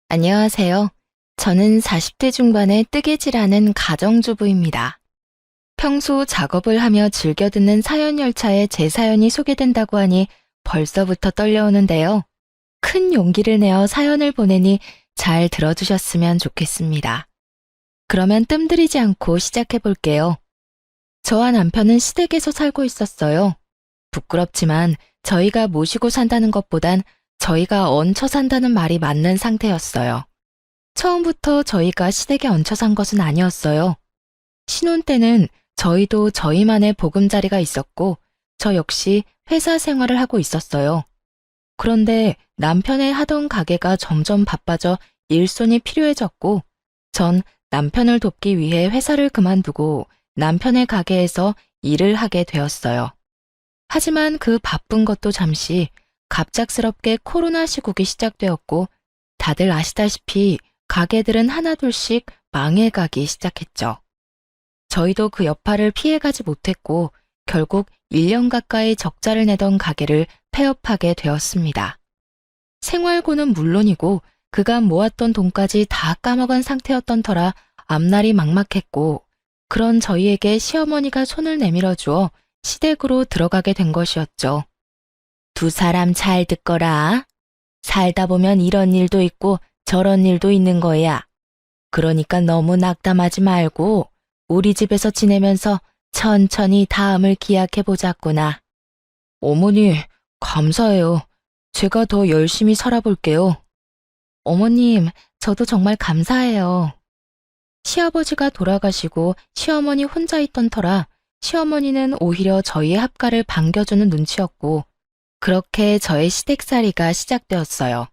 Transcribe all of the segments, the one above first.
안녕하세요. 저는 40대 중반의 뜨개질하는 가정주부입니다. 평소 작업을 하며 즐겨 듣는 사연 열차에 제 사연이 소개된다고 하니 벌써부터 떨려오는데요. 큰 용기를 내어 사연을 보내니 잘 들어주셨으면 좋겠습니다. 그러면 뜸들이지 않고 시작해 볼게요. 저와 남편은 시댁에서 살고 있었어요. 부끄럽지만 저희가 모시고 산다는 것보단 저희가 얹혀 산다는 말이 맞는 상태였어요. 처음부터 저희가 시댁에 얹혀 산 것은 아니었어요. 신혼 때는 저희도 저희만의 보금자리가 있었고, 저 역시 회사 생활을 하고 있었어요. 그런데 남편의 하던 가게가 점점 바빠져 일손이 필요해졌고, 전 남편을 돕기 위해 회사를 그만두고 남편의 가게에서 일을 하게 되었어요. 하지만 그 바쁜 것도 잠시 갑작스럽게 코로나 시국이 시작되었고 다들 아시다시피 가게들은 하나둘씩 망해가기 시작했죠. 저희도 그 여파를 피해가지 못했고 결국 1년 가까이 적자를 내던 가게를 폐업하게 되었습니다. 생활고는 물론이고 그간 모았던 돈까지 다 까먹은 상태였던 터라 앞날이 막막했고 그런 저희에게 시어머니가 손을 내밀어 주어 시댁으로 들어가게 된 것이었죠. 두 사람 잘 듣거라. 살다 보면 이런 일도 있고 저런 일도 있는 거야. 그러니까 너무 낙담하지 말고 우리 집에서 지내면서 천천히 다음을 기약해 보자꾸나. 어머니, 감사해요. 제가 더 열심히 살아볼게요. 어머님, 저도 정말 감사해요. 시아버지가 돌아가시고 시어머니 혼자 있던 터라 시어머니는 오히려 저희의 합가를 반겨주는 눈치였고 그렇게 저의 시댁살이가 시작되었어요.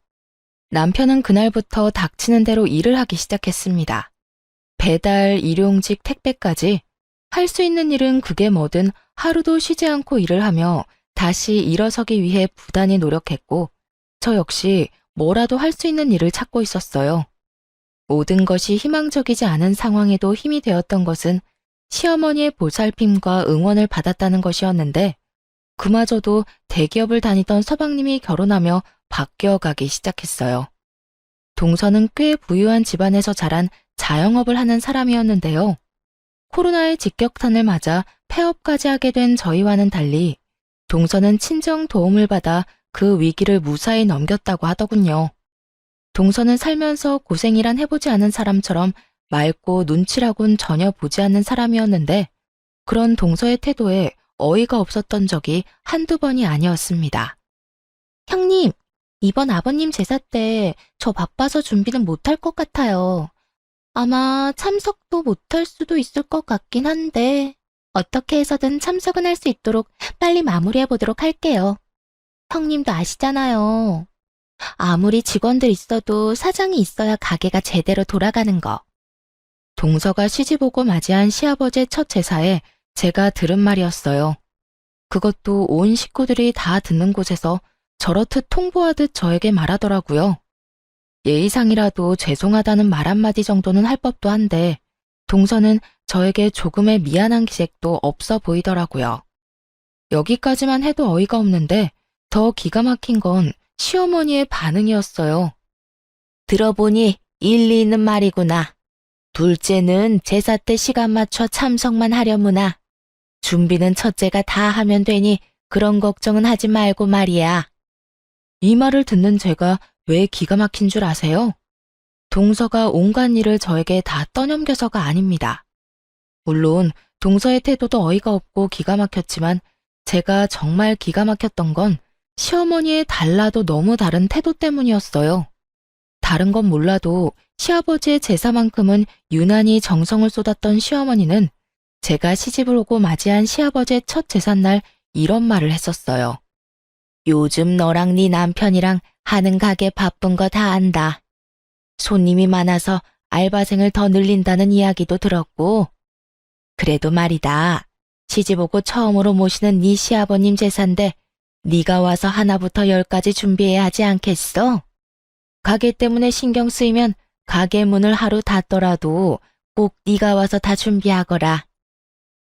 남편은 그날부터 닥치는 대로 일을 하기 시작했습니다. 배달, 일용직, 택배까지 할 수 있는 일은 그게 뭐든 하루도 쉬지 않고 일을 하며 다시 일어서기 위해 부단히 노력했고 저 역시 뭐라도 할 수 있는 일을 찾고 있었어요. 모든 것이 희망적이지 않은 상황에도 힘이 되었던 것은 시어머니의 보살핌과 응원을 받았다는 것이었는데 그마저도 대기업을 다니던 서방님이 결혼하며 바뀌어가기 시작했어요. 동서는 꽤 부유한 집안에서 자란 자영업을 하는 사람이었는데요. 코로나의 직격탄을 맞아 폐업까지 하게 된 저희와는 달리 동서는 친정 도움을 받아 그 위기를 무사히 넘겼다고 하더군요. 동서는 살면서 고생이란 해보지 않은 사람처럼 맑고 눈치라곤 전혀 보지 않는 사람이었는데 그런 동서의 태도에 어이가 없었던 적이 한두 번이 아니었습니다. 형님, 이번 아버님 제사 때 저 바빠서 준비는 못할 것 같아요. 아마 참석도 못할 수도 있을 것 같긴 한데 어떻게 해서든 참석은 할 수 있도록 빨리 마무리해 보도록 할게요. 형님도 아시잖아요. 아무리 직원들 있어도 사장이 있어야 가게가 제대로 돌아가는 거. 동서가 시집오고 맞이한 시아버지의 첫 제사에 제가 들은 말이었어요. 그것도 온 식구들이 다 듣는 곳에서 저렇듯 통보하듯 저에게 말하더라고요. 예의상이라도 죄송하다는 말 한마디 정도는 할 법도 한데 동서는 저에게 조금의 미안한 기색도 없어 보이더라고요. 여기까지만 해도 어이가 없는데 더 기가 막힌 건 시어머니의 반응이었어요. 들어보니 일리 있는 말이구나. 둘째는 제사 때 시간 맞춰 참석만 하려무나. 준비는 첫째가 다 하면 되니 그런 걱정은 하지 말고 말이야. 이 말을 듣는 제가 왜 기가 막힌 줄 아세요? 동서가 온갖 일을 저에게 다 떠넘겨서가 아닙니다. 물론 동서의 태도도 어이가 없고 기가 막혔지만 제가 정말 기가 막혔던 건 시어머니의 달라도 너무 다른 태도 때문이었어요. 다른 건 몰라도 시아버지의 제사만큼은 유난히 정성을 쏟았던 시어머니는 제가 시집을 오고 맞이한 시아버지의 첫 제삿날 이런 말을 했었어요. 요즘 너랑 네 남편이랑 하는 가게 바쁜 거 다 안다. 손님이 많아서 알바생을 더 늘린다는 이야기도 들었고. 그래도 말이다. 시집 오고 처음으로 모시는 네 시아버님 제사인데 네가 와서 하나부터 열까지 준비해야 하지 않겠어? 가게 때문에 신경 쓰이면 가게 문을 하루 닫더라도 꼭 네가 와서 다 준비하거라.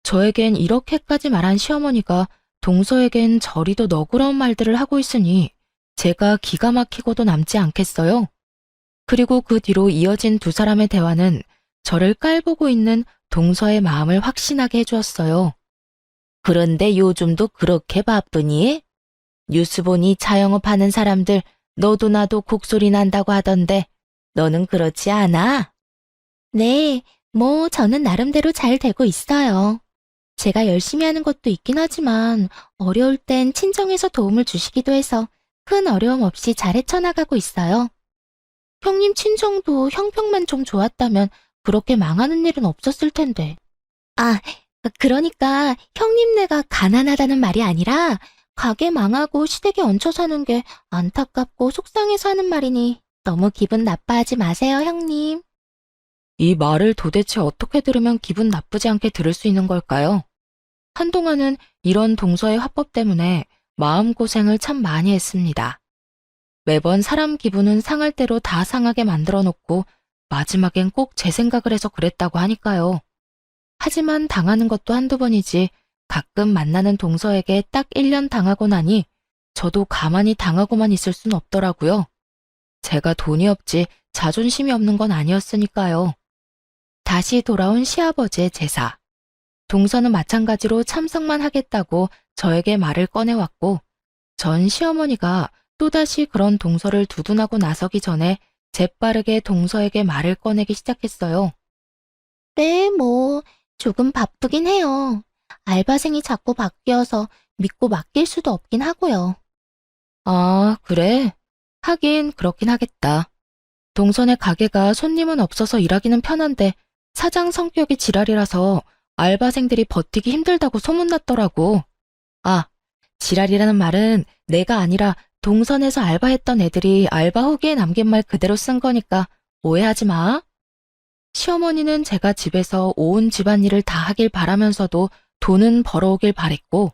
저에겐 이렇게까지 말한 시어머니가 동서에겐 저리도 너그러운 말들을 하고 있으니 제가 기가 막히고도 남지 않겠어요? 그리고 그 뒤로 이어진 두 사람의 대화는 저를 깔보고 있는 동서의 마음을 확신하게 해주었어요. 그런데 요즘도 그렇게 바쁘니? 뉴스 보니 자영업하는 사람들 너도 나도 곡소리 난다고 하던데 너는 그렇지 않아? 네, 저는 나름대로 잘 되고 있어요. 제가 열심히 하는 것도 있긴 하지만 어려울 땐 친정에서 도움을 주시기도 해서 큰 어려움 없이 잘 헤쳐나가고 있어요. 형님 친정도 형평만 좀 좋았다면 그렇게 망하는 일은 없었을 텐데. 아, 그러니까 형님네가 가난하다는 말이 아니라 가게 망하고 시댁에 얹혀 사는 게 안타깝고 속상해서 하는 말이니 너무 기분 나빠하지 마세요, 형님. 이 말을 도대체 어떻게 들으면 기분 나쁘지 않게 들을 수 있는 걸까요? 한동안은 이런 동서의 화법 때문에 마음고생을 참 많이 했습니다. 매번 사람 기분은 상할 대로 다 상하게 만들어 놓고 마지막엔 꼭 제 생각을 해서 그랬다고 하니까요. 하지만 당하는 것도 한두 번이지 가끔 만나는 동서에게 딱 1년 당하고 나니 저도 가만히 당하고만 있을 순 없더라고요. 제가 돈이 없지 자존심이 없는 건 아니었으니까요. 다시 돌아온 시아버지의 제사. 동서는 마찬가지로 참석만 하겠다고 저에게 말을 꺼내왔고 전 시어머니가 또다시 그런 동서를 두둔하고 나서기 전에 재빠르게 동서에게 말을 꺼내기 시작했어요. 네, 조금 바쁘긴 해요. 알바생이 자꾸 바뀌어서 믿고 맡길 수도 없긴 하고요. 아, 그래? 하긴 그렇긴 하겠다. 동선의 가게가 손님은 없어서 일하기는 편한데 사장 성격이 지랄이라서 알바생들이 버티기 힘들다고 소문났더라고. 아, 지랄이라는 말은 내가 아니라 동선에서 알바했던 애들이 알바 후기에 남긴 말 그대로 쓴 거니까 오해하지 마. 시어머니는 제가 집에서 온 집안일을 다 하길 바라면서도 돈은 벌어오길 바랬고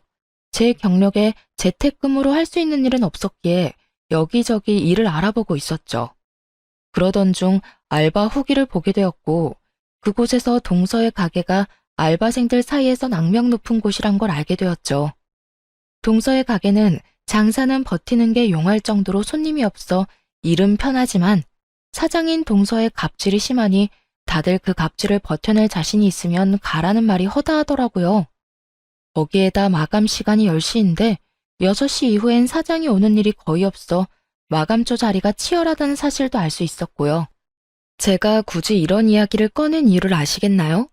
제 경력에 재택근무로 할 수 있는 일은 없었기에 여기저기 일을 알아보고 있었죠. 그러던 중 알바 후기를 보게 되었고 그곳에서 동서의 가게가 알바생들 사이에선 악명 높은 곳이란 걸 알게 되었죠. 동서의 가게는 장사는 버티는 게 용할 정도로 손님이 없어 일은 편하지만 사장인 동서의 갑질이 심하니 다들 그 갑질을 버텨낼 자신이 있으면 가라는 말이 허다하더라고요. 거기에다 마감 시간이 10시인데 6시 이후엔 사장이 오는 일이 거의 없어 마감조 자리가 치열하다는 사실도 알 수 있었고요. 제가 굳이 이런 이야기를 꺼낸 이유를 아시겠나요?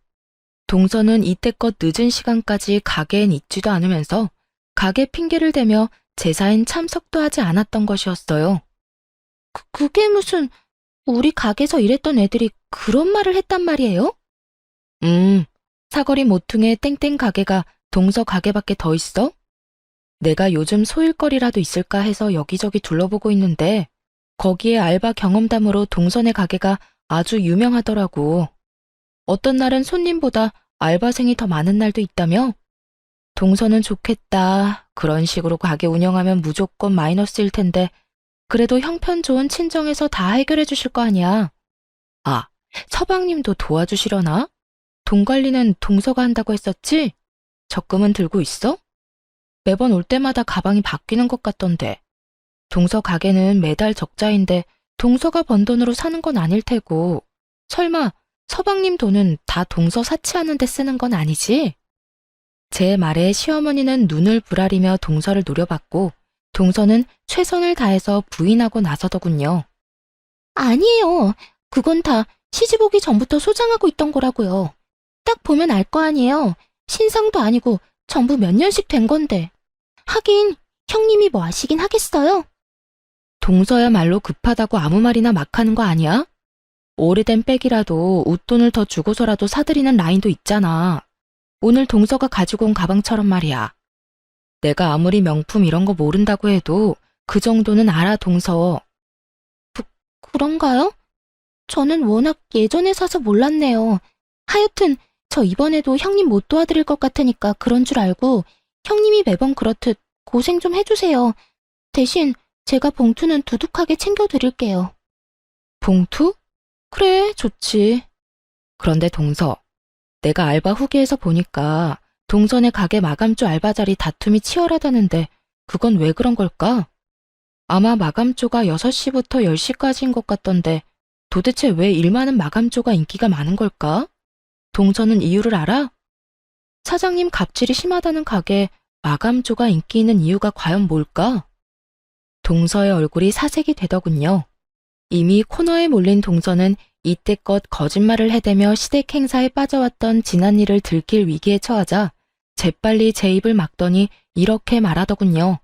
동서는 이때껏 늦은 시간까지 가게엔 있지도 않으면서 가게 핑계를 대며 제사엔 참석도 하지 않았던 것이었어요. 그게 무슨 우리 가게에서 일했던 애들이 그런 말을 했단 말이에요? 사거리 모퉁이의 땡땡 가게가 동서 가게밖에 더 있어? 내가 요즘 소일거리라도 있을까 해서 여기저기 둘러보고 있는데 거기에 알바 경험담으로 동선의 가게가 아주 유명하더라고. 어떤 날은 손님보다 알바생이 더 많은 날도 있다며? 동서는 좋겠다. 그런 식으로 가게 운영하면 무조건 마이너스일 텐데 그래도 형편 좋은 친정에서 다 해결해 주실 거 아니야. 아, 서방님도 도와주시려나? 돈 관리는 동서가 한다고 했었지? 적금은 들고 있어? 매번 올 때마다 가방이 바뀌는 것 같던데. 동서 가게는 매달 적자인데 동서가 번 돈으로 사는 건 아닐 테고 설마 서방님 돈은 다 동서 사치하는 데 쓰는 건 아니지? 제 말에 시어머니는 눈을 부라리며 동서를 노려봤고 동서는 최선을 다해서 부인하고 나서더군요. 아니에요. 그건 다 시집 오기 전부터 소장하고 있던 거라고요. 딱 보면 알 거 아니에요. 신상도 아니고 전부 몇 년씩 된 건데. 하긴 형님이 뭐 아시긴 하겠어요? 동서야말로 급하다고 아무 말이나 막 하는 거 아니야? 오래된 백이라도 웃돈을 더 주고서라도 사들이는 라인도 있잖아. 오늘 동서가 가지고 온 가방처럼 말이야. 내가 아무리 명품 이런 거 모른다고 해도 그 정도는 알아, 동서. 그런가요? 저는 워낙 예전에 사서 몰랐네요. 하여튼 저 이번에도 형님 못 도와드릴 것 같으니까 그런 줄 알고 형님이 매번 그렇듯 고생 좀 해주세요. 대신 제가 봉투는 두둑하게 챙겨드릴게요. 봉투? 그래, 좋지. 그런데 동서, 내가 알바 후기에서 보니까 동선의 가게 마감조 알바 자리 다툼이 치열하다는데 그건 왜 그런 걸까? 아마 마감조가 6시부터 10시까지인 것 같던데 도대체 왜 일 많은 마감조가 인기가 많은 걸까? 동서는 이유를 알아? 사장님 갑질이 심하다는 가게에 마감조가 인기 있는 이유가 과연 뭘까? 동서의 얼굴이 사색이 되더군요. 이미 코너에 몰린 동서는 이때껏 거짓말을 해대며 시댁 행사에 빠져왔던 지난 일을 들킬 위기에 처하자 재빨리 제 입을 막더니 이렇게 말하더군요.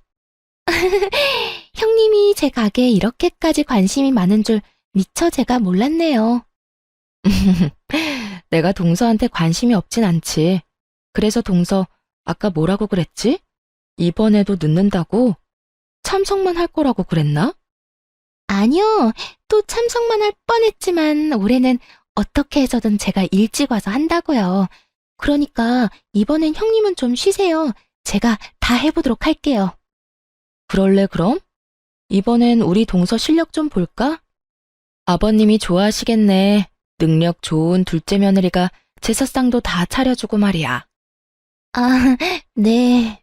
형님이 제 가게에 이렇게까지 관심이 많은 줄 미처 제가 몰랐네요. 내가 동서한테 관심이 없진 않지. 그래서 동서, 아까 뭐라고 그랬지? 이번에도 늦는다고? 참석만 할 거라고 그랬나? 아니요. 또 참석만 할 뻔했지만 올해는 어떻게 해서든 제가 일찍 와서 한다고요. 그러니까 이번엔 형님은 좀 쉬세요. 제가 다 해보도록 할게요. 그럴래 그럼? 이번엔 우리 동서 실력 좀 볼까? 아버님이 좋아하시겠네. 능력 좋은 둘째 며느리가 제사상도 다 차려주고 말이야. 아, 네.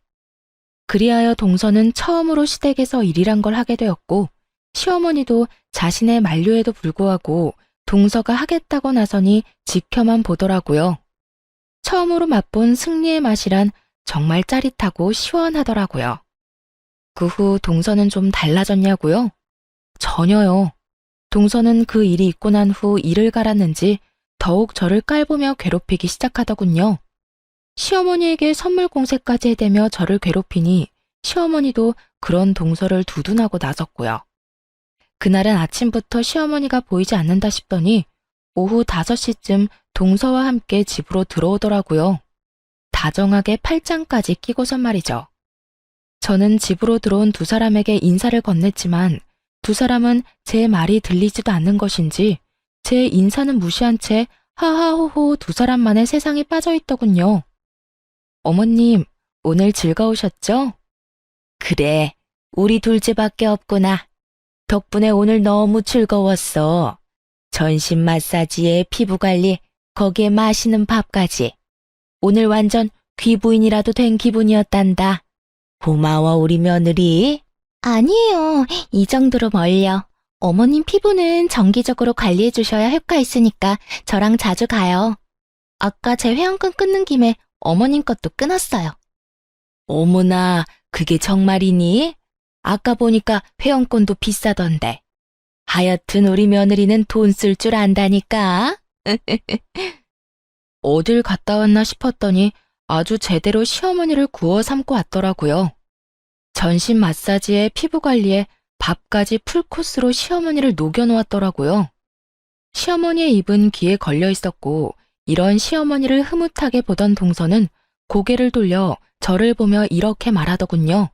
그리하여 동서는 처음으로 시댁에서 일이란 걸 하게 되었고 시어머니도 자신의 만류에도 불구하고 동서가 하겠다고 나서니 지켜만 보더라고요. 처음으로 맛본 승리의 맛이란 정말 짜릿하고 시원하더라고요. 그 후 동서는 좀 달라졌냐고요? 전혀요. 동서는 그 일이 있고 난 후 일을 갈았는지 더욱 저를 깔보며 괴롭히기 시작하더군요. 시어머니에게 선물 공세까지 해대며 저를 괴롭히니 시어머니도 그런 동서를 두둔하고 나섰고요. 그날은 아침부터 시어머니가 보이지 않는다 싶더니 오후 5시쯤 동서와 함께 집으로 들어오더라고요. 다정하게 팔짱까지 끼고선 말이죠. 저는 집으로 들어온 두 사람에게 인사를 건넸지만 두 사람은 제 말이 들리지도 않는 것인지 제 인사는 무시한 채 하하호호 두 사람만의 세상에 빠져있더군요. 어머님, 오늘 즐거우셨죠? 그래, 우리 둘째밖에 없구나. 덕분에 오늘 너무 즐거웠어. 전신 마사지에 피부 관리, 거기에 맛있는 밥까지. 오늘 완전 귀부인이라도 된 기분이었단다. 고마워, 우리 며느리. 아니에요. 이 정도로 멀려. 어머님 피부는 정기적으로 관리해 주셔야 효과 있으니까 저랑 자주 가요. 아까 제 회원권 끊는 김에 어머님 것도 끊었어요. 어머나, 그게 정말이니? 아까 보니까 회원권도 비싸던데. 하여튼 우리 며느리는 돈 쓸 줄 안다니까. 어딜 갔다 왔나 싶었더니 아주 제대로 시어머니를 구워 삼고 왔더라고요. 전신 마사지에 피부 관리에 밥까지 풀코스로 시어머니를 녹여놓았더라고요. 시어머니의 입은 귀에 걸려 있었고 이런 시어머니를 흐뭇하게 보던 동서는 고개를 돌려 저를 보며 이렇게 말하더군요.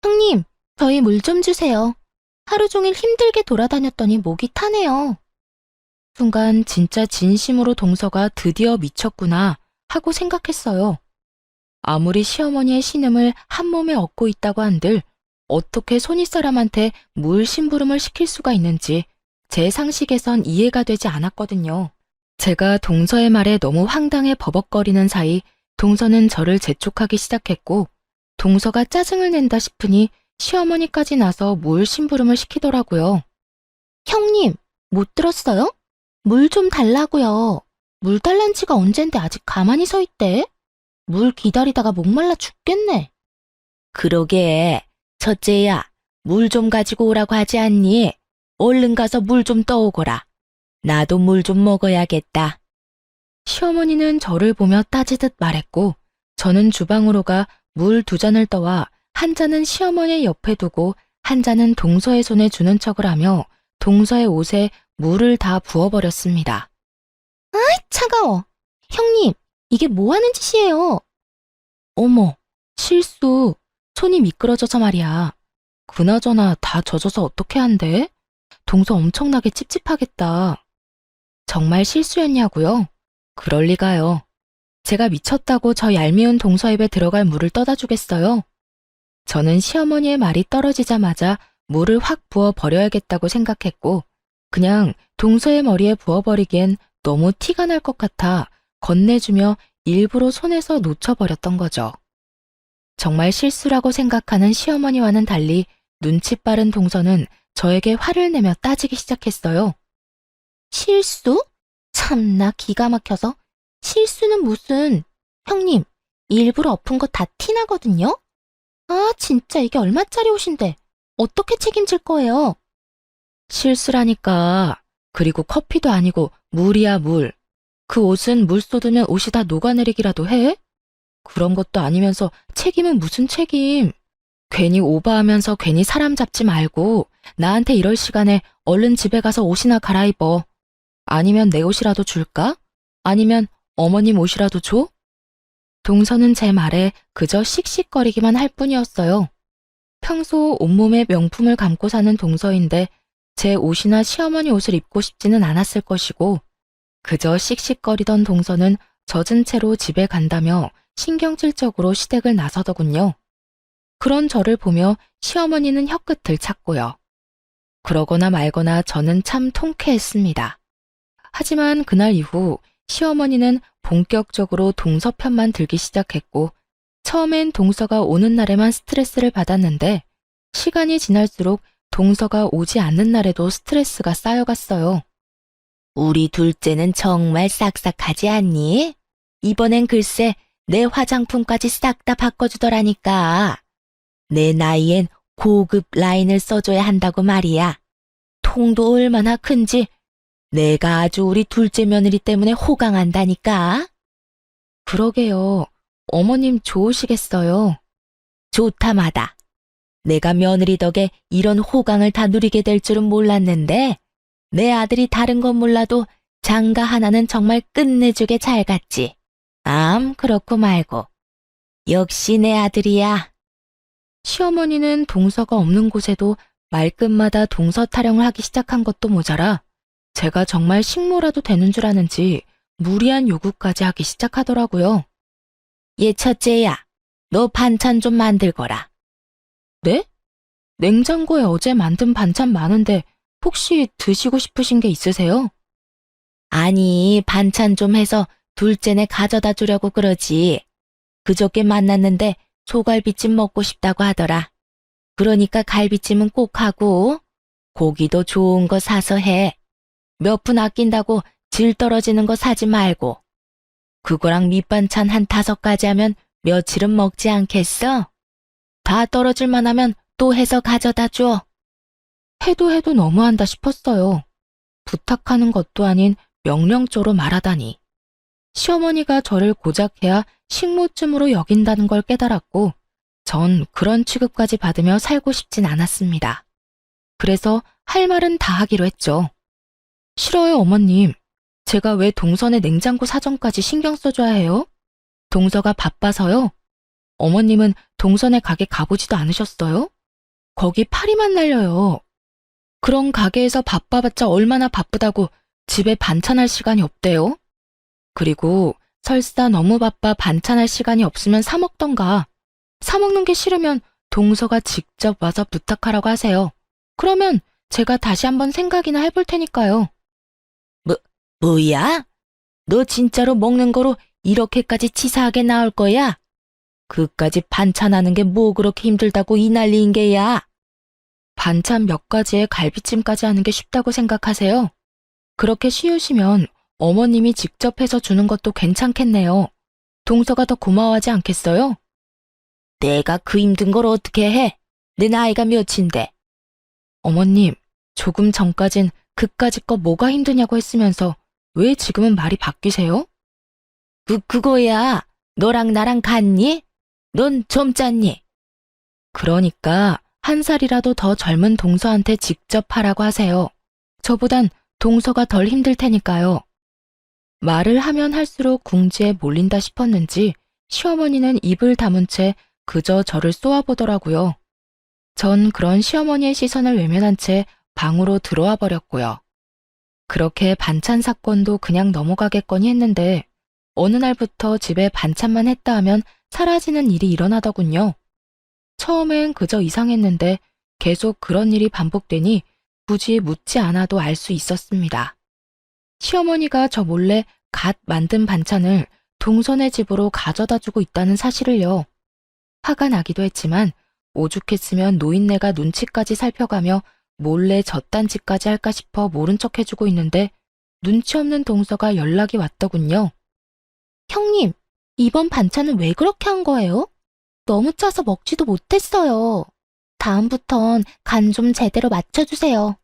형님, 저희 물 좀 주세요. 하루 종일 힘들게 돌아다녔더니 목이 타네요. 순간 진짜 진심으로 동서가 드디어 미쳤구나 하고 생각했어요. 아무리 시어머니의 신음을 한 몸에 얻고 있다고 한들 어떻게 손윗사람한테 물 심부름을 시킬 수가 있는지 제 상식에선 이해가 되지 않았거든요. 제가 동서의 말에 너무 황당해 버벅거리는 사이 동서는 저를 재촉하기 시작했고 동서가 짜증을 낸다 싶으니 시어머니까지 나서 물 심부름을 시키더라고요. 형님, 못 들었어요? 물 좀 달라고요. 물 달란 지가 언젠데 아직 가만히 서 있대? 물 기다리다가 목말라 죽겠네. 그러게, 첫째야, 물 좀 가지고 오라고 하지 않니? 얼른 가서 물 좀 떠오거라. 나도 물 좀 먹어야겠다. 시어머니는 저를 보며 따지듯 말했고 저는 주방으로 가 물 2잔을 떠와 한 잔은 시어머니 옆에 두고 한 잔은 동서의 손에 주는 척을 하며 동서의 옷에 물을 다 부어버렸습니다. 아이, 차가워. 형님, 이게 뭐 하는 짓이에요? 어머, 실수. 손이 미끄러져서 말이야. 그나저나 다 젖어서 어떻게 한대? 동서 엄청나게 찝찝하겠다. 정말 실수였냐고요? 그럴 리가요. 제가 미쳤다고 저 얄미운 동서 입에 들어갈 물을 떠다 주겠어요? 저는 시어머니의 말이 떨어지자마자 물을 확 부어 버려야겠다고 생각했고 그냥 동서의 머리에 부어버리기엔 너무 티가 날 것 같아 건네주며 일부러 손에서 놓쳐버렸던 거죠. 정말 실수라고 생각하는 시어머니와는 달리 눈치 빠른 동서는 저에게 화를 내며 따지기 시작했어요. 실수? 참나 기가 막혀서. 실수는 무슨. 형님, 일부러 엎은 거 다 티나거든요? 아, 진짜 이게 얼마짜리 옷인데. 어떻게 책임질 거예요? 실수라니까. 그리고 커피도 아니고 물이야, 물. 그 옷은 물 쏟으면 옷이 다 녹아내리기라도 해? 그런 것도 아니면서 책임은 무슨 책임? 괜히 오버하면서 괜히 사람 잡지 말고 나한테 이럴 시간에 얼른 집에 가서 옷이나 갈아입어. 아니면 내 옷이라도 줄까? 아니면 어머님 옷이라도 줘? 동서는 제 말에 그저 씩씩거리기만 할 뿐이었어요. 평소 온몸에 명품을 감고 사는 동서인데 제 옷이나 시어머니 옷을 입고 싶지는 않았을 것이고 그저 씩씩거리던 동서는 젖은 채로 집에 간다며 신경질적으로 시댁을 나서더군요. 그런 저를 보며 시어머니는 혀끝을 찼고요. 그러거나 말거나 저는 참 통쾌했습니다. 하지만 그날 이후 시어머니는 본격적으로 동서 편만 들기 시작했고 처음엔 동서가 오는 날에만 스트레스를 받았는데 시간이 지날수록 동서가 오지 않는 날에도 스트레스가 쌓여갔어요. 우리 둘째는 정말 싹싹하지 않니? 이번엔 글쎄 내 화장품까지 싹 다 바꿔주더라니까. 내 나이엔 고급 라인을 써줘야 한다고 말이야. 통도 얼마나 큰지 내가 아주 우리 둘째 며느리 때문에 호강한다니까. 그러게요. 어머님 좋으시겠어요. 좋다마다. 내가 며느리 덕에 이런 호강을 다 누리게 될 줄은 몰랐는데 내 아들이 다른 건 몰라도 장가 하나는 정말 끝내주게 잘 갔지. 그렇고 말고. 역시 내 아들이야. 시어머니는 동서가 없는 곳에도 말끝마다 동서 타령을 하기 시작한 것도 모자라 제가 정말 식모라도 되는 줄 아는지 무리한 요구까지 하기 시작하더라고요. 얘 첫째야, 너 반찬 좀 만들거라. 네? 냉장고에 어제 만든 반찬 많은데 혹시 드시고 싶으신 게 있으세요? 아니, 반찬 좀 해서 둘째네 가져다 주려고 그러지. 그저께 만났는데 소갈비찜 먹고 싶다고 하더라. 그러니까 갈비찜은 꼭 하고 고기도 좋은 거 사서 해. 몇 푼 아낀다고 질 떨어지는 거 사지 말고. 그거랑 밑반찬 한 5가지 하면 며칠은 먹지 않겠어? 다 떨어질만 하면 또 해서 가져다 줘. 해도 너무한다 싶었어요. 부탁하는 것도 아닌 명령조로 말하다니. 시어머니가 저를 고작해야 식모쯤으로 여긴다는 걸 깨달았고 전 그런 취급까지 받으며 살고 싶진 않았습니다. 그래서 할 말은 다 하기로 했죠. 싫어요, 어머님. 제가 왜 동선의 냉장고 사정까지 신경 써줘야 해요? 동서가 바빠서요? 어머님은 동선의 가게 가보지도 않으셨어요? 거기 파리만 날려요. 그런 가게에서 바빠봤자 얼마나 바쁘다고 집에 반찬할 시간이 없대요? 그리고 설사 너무 바빠 반찬할 시간이 없으면 사 먹던가. 사 먹는 게 싫으면 동서가 직접 와서 부탁하라고 하세요. 그러면 제가 다시 한번 생각이나 해볼 테니까요. 뭐야? 너 진짜로 먹는 거로 이렇게까지 치사하게 나올 거야? 그까지 반찬하는 게 뭐 그렇게 힘들다고 이 난리인 게야? 반찬 몇 가지에 갈비찜까지 하는 게 쉽다고 생각하세요? 그렇게 쉬우시면 어머님이 직접 해서 주는 것도 괜찮겠네요. 동서가 더 고마워하지 않겠어요? 내가 그 힘든 걸 어떻게 해? 내 나이가 몇인데. 어머님, 조금 전까진 그까짓 거 뭐가 힘드냐고 했으면서 왜 지금은 말이 바뀌세요? 그거야. 너랑 나랑 같니? 넌 젊잖니? 그러니까 1살이라도 더 젊은 동서한테 직접 하라고 하세요. 저보단 동서가 덜 힘들 테니까요. 말을 하면 할수록 궁지에 몰린다 싶었는지 시어머니는 입을 다문 채 그저 저를 쏘아보더라고요. 전 그런 시어머니의 시선을 외면한 채 방으로 들어와 버렸고요. 그렇게 반찬 사건도 그냥 넘어가겠거니 했는데 어느 날부터 집에 반찬만 했다 하면 사라지는 일이 일어나더군요. 처음엔 그저 이상했는데 계속 그런 일이 반복되니 굳이 묻지 않아도 알 수 있었습니다. 시어머니가 저 몰래 갓 만든 반찬을 동선의 집으로 가져다 주고 있다는 사실을요. 화가 나기도 했지만 오죽했으면 노인네가 눈치까지 살펴가며 몰래 젖단지까지 할까 싶어 모른 척 해주고 있는데 눈치 없는 동서가 연락이 왔더군요. 형님, 이번 반찬은 왜 그렇게 한 거예요? 너무 짜서 먹지도 못했어요. 다음부턴 간 좀 제대로 맞춰주세요.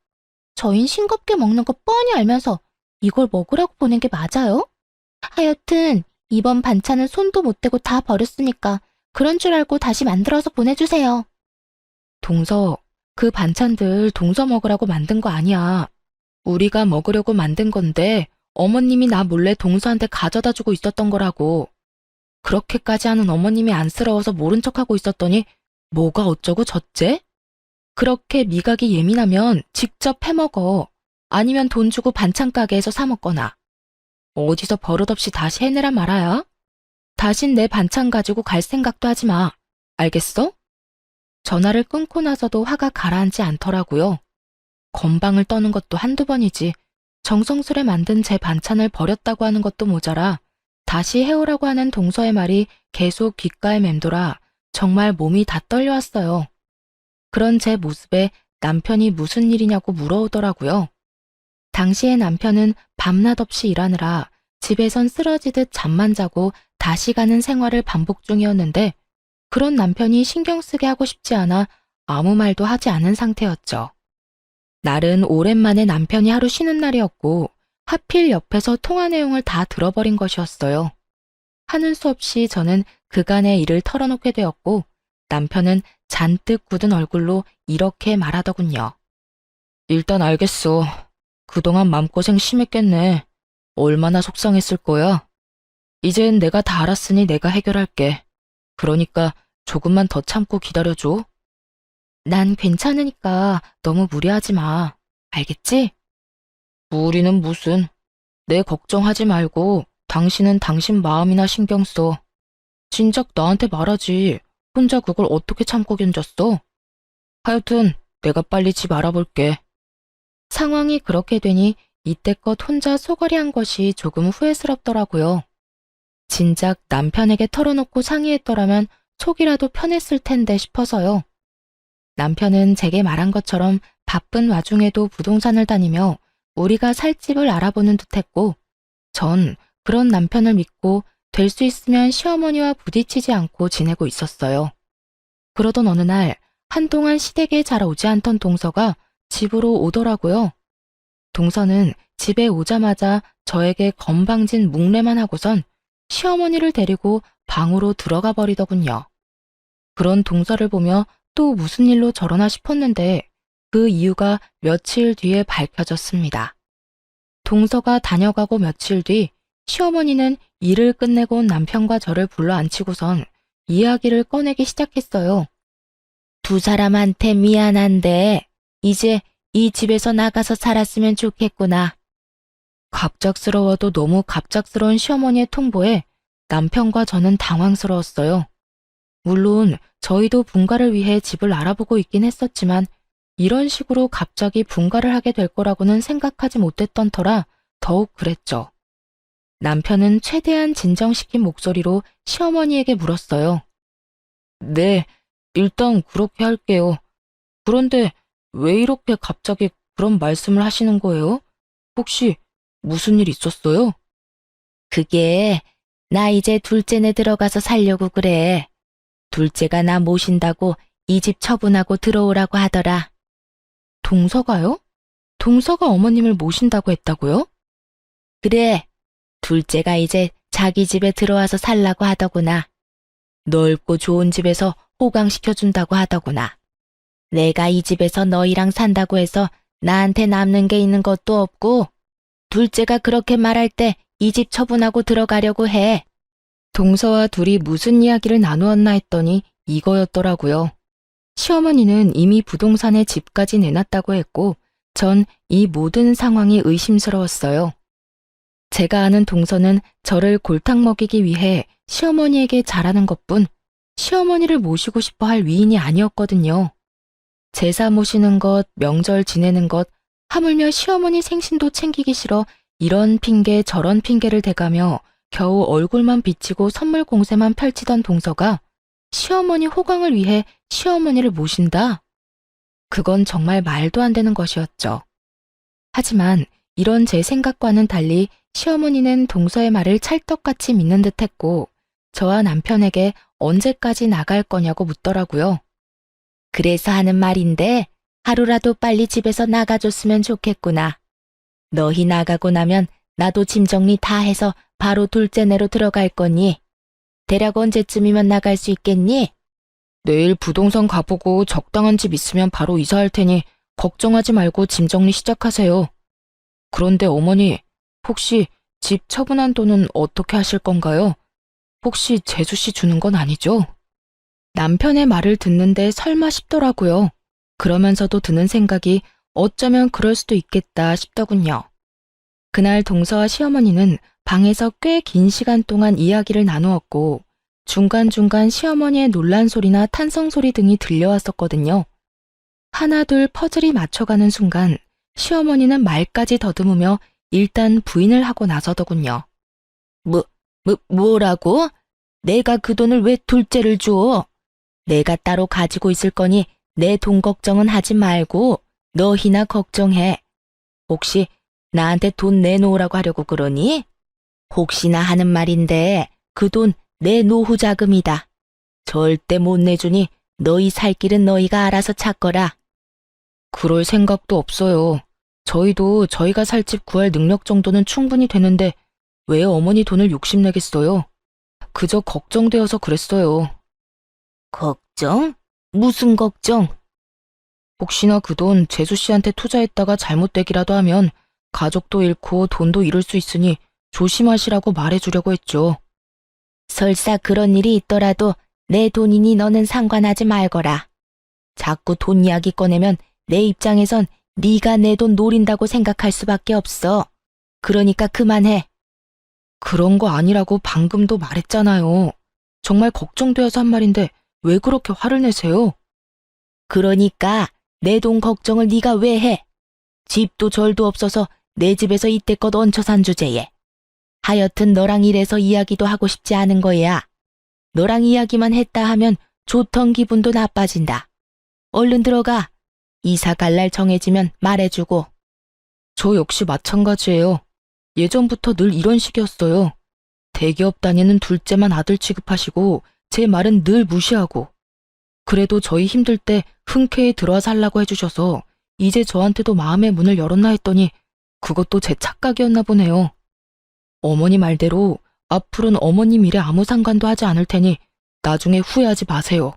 저흰 싱겁게 먹는 거 뻔히 알면서 이걸 먹으라고 보낸 게 맞아요? 하여튼 이번 반찬은 손도 못 대고 다 버렸으니까 그런 줄 알고 다시 만들어서 보내주세요. 동서, 그 반찬들 동서 먹으라고 만든 거 아니야. 우리가 먹으려고 만든 건데 어머님이 나 몰래 동서한테 가져다 주고 있었던 거라고. 그렇게까지 하는 어머님이 안쓰러워서 모른 척하고 있었더니 뭐가 어쩌고 저째? 그렇게 미각이 예민하면 직접 해먹어. 아니면 돈 주고 반찬 가게에서 사 먹거나. 어디서 버릇없이 다시 해내라 말아야? 다신 내 반찬 가지고 갈 생각도 하지 마. 알겠어? 전화를 끊고 나서도 화가 가라앉지 않더라고요. 건방을 떠는 것도 한두 번이지 정성스레 만든 제 반찬을 버렸다고 하는 것도 모자라 다시 해오라고 하는 동서의 말이 계속 귓가에 맴돌아 정말 몸이 다 떨려왔어요. 그런 제 모습에 남편이 무슨 일이냐고 물어오더라고요. 당시에 남편은 밤낮 없이 일하느라 집에선 쓰러지듯 잠만 자고 다시 가는 생활을 반복 중이었는데 그런 남편이 신경 쓰게 하고 싶지 않아 아무 말도 하지 않은 상태였죠. 날은 오랜만에 남편이 하루 쉬는 날이었고 하필 옆에서 통화 내용을 다 들어버린 것이었어요. 하는 수 없이 저는 그간의 일을 털어놓게 되었고 남편은 잔뜩 굳은 얼굴로 이렇게 말하더군요. 일단 알겠어. 그동안 맘고생 심했겠네. 얼마나 속상했을 거야. 이젠 내가 다 알았으니 내가 해결할게. 그러니까 조금만 더 참고 기다려줘. 난 괜찮으니까 너무 무리하지 마. 알겠지? 무리는 무슨. 내 걱정하지 말고 당신은 당신 마음이나 신경 써. 진작 나한테 말하지. 혼자 그걸 어떻게 참고 견뎠어? 하여튼 내가 빨리 집 알아볼게. 상황이 그렇게 되니 이때껏 혼자 소거리한 것이 조금 후회스럽더라고요. 진작 남편에게 털어놓고 상의했더라면 속이라도 편했을 텐데 싶어서요. 남편은 제게 말한 것처럼 바쁜 와중에도 부동산을 다니며 우리가 살 집을 알아보는 듯했고 전 그런 남편을 믿고 될 수 있으면 시어머니와 부딪히지 않고 지내고 있었어요. 그러던 어느 날 한동안 시댁에 잘 오지 않던 동서가 집으로 오더라고요. 동서는 집에 오자마자 저에게 건방진 묵례만 하고선 시어머니를 데리고 방으로 들어가 버리더군요. 그런 동서를 보며 또 무슨 일로 저러나 싶었는데 그 이유가 며칠 뒤에 밝혀졌습니다. 동서가 다녀가고 며칠 뒤 시어머니는 일을 끝내고 온 남편과 저를 불러 앉히고선 이야기를 꺼내기 시작했어요. 두 사람한테 미안한데 이제 이 집에서 나가서 살았으면 좋겠구나. 갑작스러워도 너무 갑작스러운 시어머니의 통보에 남편과 저는 당황스러웠어요. 물론 저희도 분가를 위해 집을 알아보고 있긴 했었지만 이런 식으로 갑자기 분가를 하게 될 거라고는 생각하지 못했던 터라 더욱 그랬죠. 남편은 최대한 진정시킨 목소리로 시어머니에게 물었어요. 네, 일단 그렇게 할게요. 그런데 왜 이렇게 갑자기 그런 말씀을 하시는 거예요? 혹시 무슨 일 있었어요? 그게 나 이제 둘째네 들어가서 살려고 그래. 둘째가 나 모신다고 이 집 처분하고 들어오라고 하더라. 동서가요? 동서가 어머님을 모신다고 했다고요? 그래. 둘째가 이제 자기 집에 들어와서 살라고 하더구나. 넓고 좋은 집에서 호강시켜준다고 하더구나. 내가 이 집에서 너희랑 산다고 해서 나한테 남는 게 있는 것도 없고 둘째가 그렇게 말할 때 이 집 처분하고 들어가려고 해. 동서와 둘이 무슨 이야기를 나누었나 했더니 이거였더라고요. 시어머니는 이미 부동산에 집까지 내놨다고 했고 전 이 모든 상황이 의심스러웠어요. 제가 아는 동서는 저를 골탕 먹이기 위해 시어머니에게 잘하는 것뿐 시어머니를 모시고 싶어 할 위인이 아니었거든요. 제사 모시는 것, 명절 지내는 것, 하물며 시어머니 생신도 챙기기 싫어 이런 핑계 저런 핑계를 대가며 겨우 얼굴만 비치고 선물 공세만 펼치던 동서가 시어머니 호강을 위해 시어머니를 모신다? 그건 정말 말도 안 되는 것이었죠. 하지만 이런 제 생각과는 달리 시어머니는 동서의 말을 찰떡같이 믿는 듯했고 저와 남편에게 언제까지 나갈 거냐고 묻더라고요. 그래서 하는 말인데 하루라도 빨리 집에서 나가줬으면 좋겠구나. 너희 나가고 나면 나도 짐 정리 다 해서 바로 둘째내로 들어갈 거니. 대략 언제쯤이면 나갈 수 있겠니? 내일 부동산 가보고 적당한 집 있으면 바로 이사할 테니 걱정하지 말고 짐 정리 시작하세요. 그런데 어머니, 혹시 집 처분한 돈은 어떻게 하실 건가요? 혹시 재수 씨 주는 건 아니죠? 남편의 말을 듣는데 설마 싶더라고요. 그러면서도 드는 생각이 어쩌면 그럴 수도 있겠다 싶더군요. 그날 동서와 시어머니는 방에서 꽤 긴 시간 동안 이야기를 나누었고 중간중간 시어머니의 놀란 소리나 탄성 소리 등이 들려왔었거든요. 하나둘 퍼즐이 맞춰가는 순간 시어머니는 말까지 더듬으며 일단 부인을 하고 나서더군요. 뭐라고? 내가 그 돈을 왜 둘째를 줘? 내가 따로 가지고 있을 거니 내 돈 걱정은 하지 말고 너희나 걱정해. 혹시 나한테 돈 내놓으라고 하려고 그러니? 혹시나 하는 말인데 그 돈 내 노후 자금이다. 절대 못 내주니 너희 살 길은 너희가 알아서 찾거라. 그럴 생각도 없어요. 저희도 저희가 살 집 구할 능력 정도는 충분히 되는데 왜 어머니 돈을 욕심내겠어요? 그저 걱정되어서 그랬어요. 걱정? 무슨 걱정? 혹시나 그 돈 재수 씨한테 투자했다가 잘못되기라도 하면 가족도 잃고 돈도 잃을 수 있으니 조심하시라고 말해주려고 했죠. 설사 그런 일이 있더라도 내 돈이니 너는 상관하지 말거라. 자꾸 돈 이야기 꺼내면 내 입장에선 네가 내 돈 노린다고 생각할 수밖에 없어. 그러니까 그만해. 그런 거 아니라고 방금도 말했잖아요. 정말 걱정되어서 한 말인데 왜 그렇게 화를 내세요? 그러니까 내 돈 걱정을 네가 왜 해? 집도 절도 없어서 내 집에서 이때껏 얹혀 산 주제에. 하여튼 너랑 이래서 이야기도 하고 싶지 않은 거야. 너랑 이야기만 했다 하면 좋던 기분도 나빠진다. 얼른 들어가. 이사 갈 날 정해지면 말해주고. 저 역시 마찬가지예요. 예전부터 늘 이런 식이었어요. 대기업 다니는 둘째만 아들 취급하시고 제 말은 늘 무시하고. 그래도 저희 힘들 때 흔쾌히 들어와 살라고 해주셔서 이제 저한테도 마음의 문을 열었나 했더니 그것도 제 착각이었나 보네요. 어머니 말대로 앞으로는 어머님 일에 아무 상관도 하지 않을 테니 나중에 후회하지 마세요.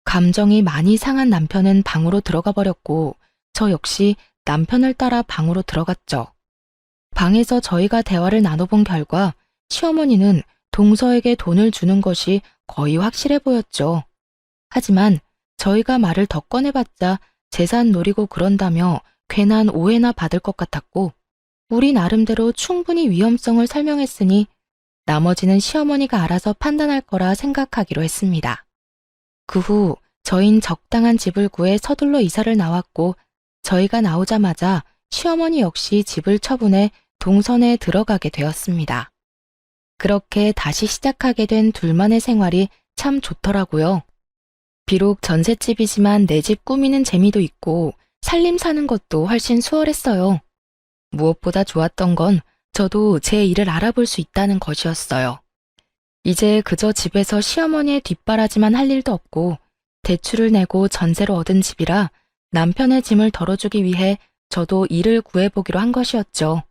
감정이 많이 상한 남편은 방으로 들어가 버렸고 저 역시 남편을 따라 방으로 들어갔죠. 방에서 저희가 대화를 나눠본 결과 시어머니는 동서에게 돈을 주는 것이 거의 확실해 보였죠. 하지만 저희가 말을 더 꺼내봤자 재산 노리고 그런다며 괜한 오해나 받을 것 같았고 우리 나름대로 충분히 위험성을 설명했으니 나머지는 시어머니가 알아서 판단할 거라 생각하기로 했습니다. 그 후 저흰 적당한 집을 구해 서둘러 이사를 나왔고 저희가 나오자마자 시어머니 역시 집을 처분해 동선에 들어가게 되었습니다. 그렇게 다시 시작하게 된 둘만의 생활이 참 좋더라고요. 비록 전셋집이지만 내 집 꾸미는 재미도 있고 살림 사는 것도 훨씬 수월했어요. 무엇보다 좋았던 건 저도 제 일을 알아볼 수 있다는 것이었어요. 이제 그저 집에서 시어머니의 뒷바라지만 할 일도 없고 대출을 내고 전세로 얻은 집이라 남편의 짐을 덜어주기 위해 저도 일을 구해보기로 한 것이었죠.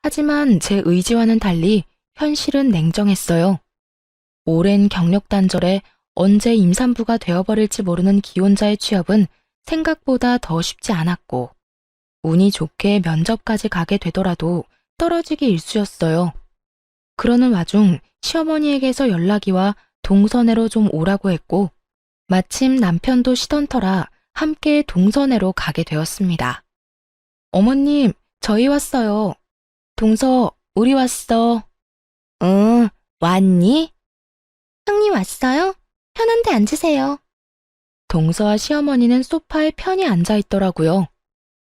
하지만 제 의지와는 달리 현실은 냉정했어요. 오랜 경력 단절에 언제 임산부가 되어버릴지 모르는 기혼자의 취업은 생각보다 더 쉽지 않았고 운이 좋게 면접까지 가게 되더라도 떨어지기 일쑤였어요. 그러는 와중 시어머니에게서 연락이 와 동서내로 좀 오라고 했고 마침 남편도 쉬던 터라 함께 동서내로 가게 되었습니다. 어머님, 저희 왔어요. 동서, 우리 왔어. 응, 왔니? 형님 왔어요? 편한데 앉으세요. 동서와 시어머니는 소파에 편히 앉아 있더라고요.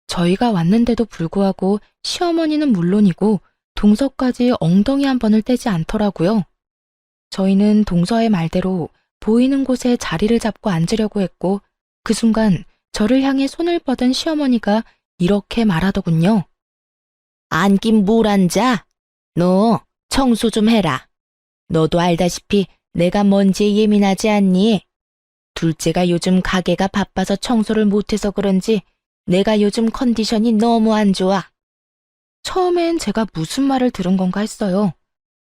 저희가 왔는데도 불구하고 시어머니는 물론이고 동서까지 엉덩이 한 번을 떼지 않더라고요. 저희는 동서의 말대로 보이는 곳에 자리를 잡고 앉으려고 했고 그 순간 저를 향해 손을 뻗은 시어머니가 이렇게 말하더군요. 앉긴 뭘 앉아? 너 청소 좀 해라. 너도 알다시피 내가 먼지에 예민하지 않니? 둘째가 요즘 가게가 바빠서 청소를 못해서 그런지 내가 요즘 컨디션이 너무 안 좋아. 처음엔 제가 무슨 말을 들은 건가 했어요.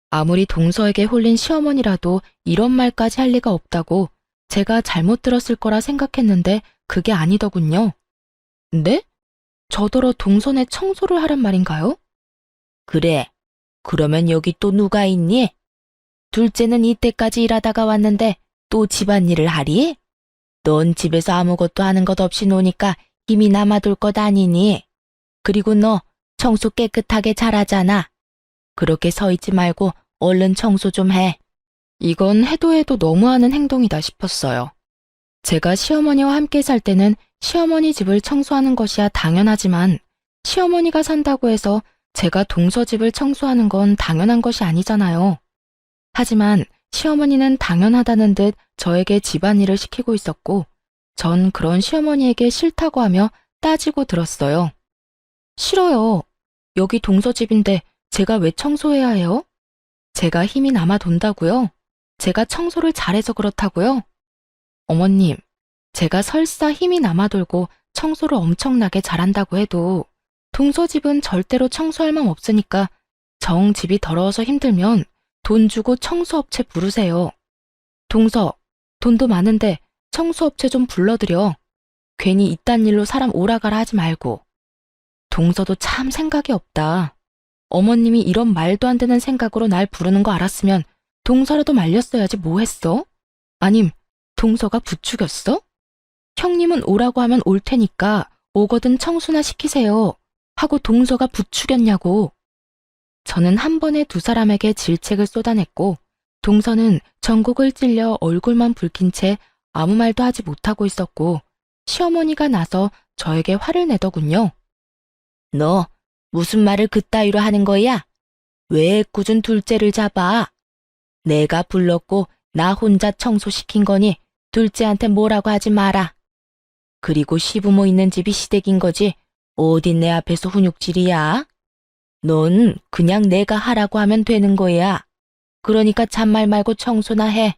아무리 동서에게 홀린 시어머니라도 이런 말까지 할 리가 없다고 제가 잘못 들었을 거라 생각했는데 그게 아니더군요. 네? 저더러 동선에 청소를 하란 말인가요? 그래. 그러면 여기 또 누가 있니? 둘째는 이때까지 일하다가 왔는데 또 집안일을 하리? 넌 집에서 아무것도 하는 것 없이 노니까 힘이 남아돌 것 아니니? 그리고 너 청소 깨끗하게 잘하잖아. 그렇게 서 있지 말고 얼른 청소 좀 해. 이건 해도 해도 너무하는 행동이다 싶었어요. 제가 시어머니와 함께 살 때는 시어머니 집을 청소하는 것이야 당연하지만 시어머니가 산다고 해서 제가 동서 집을 청소하는 건 당연한 것이 아니잖아요. 하지만 시어머니는 당연하다는 듯 저에게 집안일을 시키고 있었고 전 그런 시어머니에게 싫다고 하며 따지고 들었어요. 싫어요. 여기 동서 집인데 제가 왜 청소해야 해요? 제가 힘이 남아 돈다고요? 제가 청소를 잘해서 그렇다고요? 어머님, 제가 설사 힘이 남아 돌고 청소를 엄청나게 잘한다고 해도 동서 집은 절대로 청소할 맘 없으니까 정 집이 더러워서 힘들면 돈 주고 청소업체 부르세요. 동서, 돈도 많은데 청소업체 좀 불러드려. 괜히 이딴 일로 사람 오라가라 하지 말고. 동서도 참 생각이 없다. 어머님이 이런 말도 안 되는 생각으로 날 부르는 거 알았으면 동서라도 말렸어야지 뭐 했어? 아님, 동서가 부추겼어? 형님은 오라고 하면 올 테니까 오거든 청소나 시키세요. 하고 동서가 부추겼냐고. 저는 한 번에 두 사람에게 질책을 쏟아냈고 동서는 전곡을 찔려 얼굴만 붉힌 채 아무 말도 하지 못하고 있었고 시어머니가 나서 저에게 화를 내더군요. 너 무슨 말을 그따위로 하는 거야? 왜 꾸준 둘째를 잡아? 내가 불렀고 나 혼자 청소시킨 거니 둘째한테 뭐라고 하지 마라. 그리고 시부모 있는 집이 시댁인 거지 어딘 내 앞에서 훈육질이야? 넌 그냥 내가 하라고 하면 되는 거야. 그러니까 잔말 말고 청소나 해.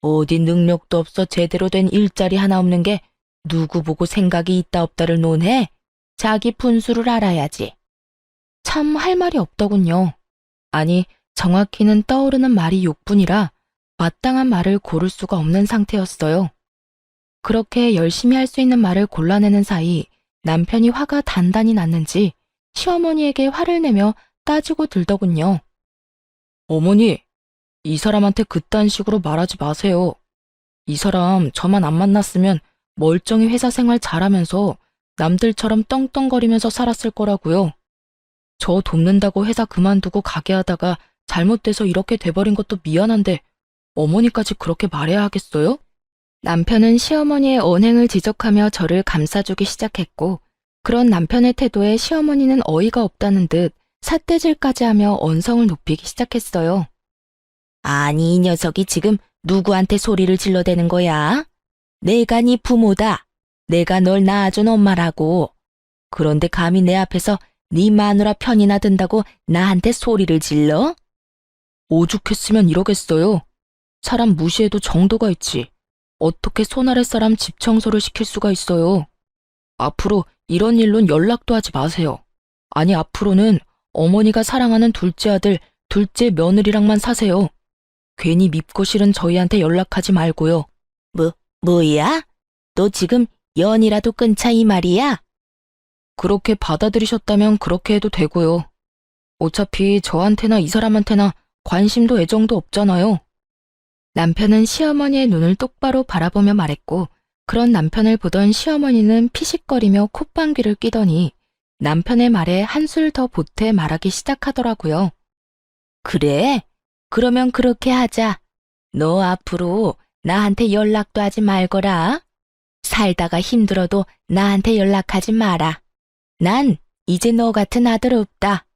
어디 능력도 없어 제대로 된 일자리 하나 없는 게 누구 보고 생각이 있다 없다를 논해? 자기 분수를 알아야지. 참 할 말이 없더군요. 아니, 정확히는 떠오르는 말이 욕뿐이라 마땅한 말을 고를 수가 없는 상태였어요. 그렇게 열심히 할 수 있는 말을 골라내는 사이 남편이 화가 단단히 났는지 시어머니에게 화를 내며 따지고 들더군요. 어머니, 이 사람한테 그딴 식으로 말하지 마세요. 이 사람 저만 안 만났으면 멀쩡히 회사 생활 잘하면서 남들처럼 떵떵거리면서 살았을 거라고요. 저 돕는다고 회사 그만두고 가게 하다가 잘못돼서 이렇게 돼버린 것도 미안한데 어머니까지 그렇게 말해야 하겠어요? 남편은 시어머니의 언행을 지적하며 저를 감싸주기 시작했고 그런 남편의 태도에 시어머니는 어이가 없다는 듯 삿대질까지 하며 언성을 높이기 시작했어요. 아니, 이 녀석이 지금 누구한테 소리를 질러대는 거야? 내가 네 부모다. 내가 널 낳아준 엄마라고. 그런데 감히 내 앞에서 네 마누라 편이나 든다고 나한테 소리를 질러? 오죽했으면 이러겠어요. 사람 무시해도 정도가 있지. 어떻게 손 아래 사람 집 청소를 시킬 수가 있어요. 앞으로 이런 일론 연락도 하지 마세요. 아니, 앞으로는 어머니가 사랑하는 둘째 아들, 둘째 며느리랑만 사세요. 괜히 밉고 싫은 저희한테 연락하지 말고요. 뭐야? 너 지금 연이라도 끊자 이 말이야? 그렇게 받아들이셨다면 그렇게 해도 되고요. 어차피 저한테나 이 사람한테나 관심도 애정도 없잖아요. 남편은 시어머니의 눈을 똑바로 바라보며 말했고 그런 남편을 보던 시어머니는 피식거리며 콧방귀를 뀌더니 남편의 말에 한술 더 보태 말하기 시작하더라고요. 그래? 그러면 그렇게 하자. 너 앞으로 나한테 연락도 하지 말거라. 살다가 힘들어도 나한테 연락하지 마라. 난 이제 너 같은 아들 없다.